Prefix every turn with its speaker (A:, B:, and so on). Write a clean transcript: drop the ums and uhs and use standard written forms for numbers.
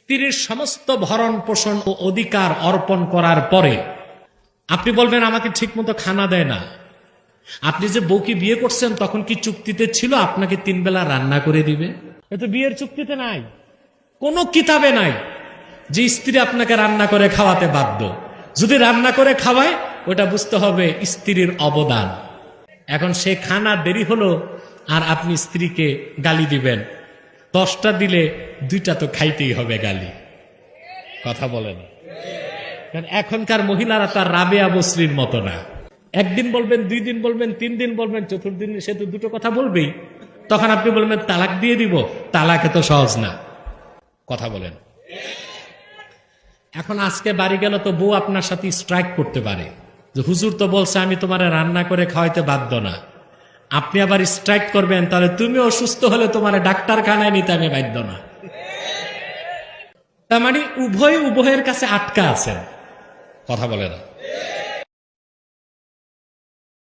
A: স্ত্রীর সমস্ত ভরণ পোষণ ও অধিকার অর্পণ করার পরে আপনি বলবেন আমাকে ঠিকমতো খানা দেয় না। আপনি যে বউকে বিয়ে করছেন তখন কি চুক্তিতে ছিল আপনাকে 3 বেলা রান্না করে দিবে? এ তো বিয়ের চুক্তিতে নাই, কোনো কিতাবে নাই যে স্ত্রী আপনাকে রান্না করে খাওয়াতে বাধ্য। যদি রান্না করে খাওয়ায় ওটা বুঝতে হবে স্ত্রীর অবদান। এখন সে খানা দেরি হলো আর আপনি স্ত্রীকে গালি দিবেন, 10টা দিলে 2টা তো খাইতেই হবে গালি। কথা বলেন, কারণ এখনকার মহিলারা তার রাবেয়া বসরির মতো না। একদিন বলবেন, 2 দিন বলবেন, 3 দিন বলবেন, 4th দিন সে তো 2টো কথা বলবেই। তখন আপনি বলবেন তালাক দিয়ে দিব, তালাকে তো সহজ না। কথা বলেন। এখন আজকে বাড়ি গেল তো বউ আপনার সাথে স্ট্রাইক করতে পারে যে হুজুর তো বলছে আমি তোমারে রান্না করে খাওয়াইতে বাধ্য না। আপনি আবার স্ট্রাইক করবেন, তাহলে তুমি অসুস্থ হলে তোমারে ডাক্তারখানায় নিতে আমি বাধ্য না। তার মানে উভয়ের কাছে আটকা আছেন। কথা বলে না।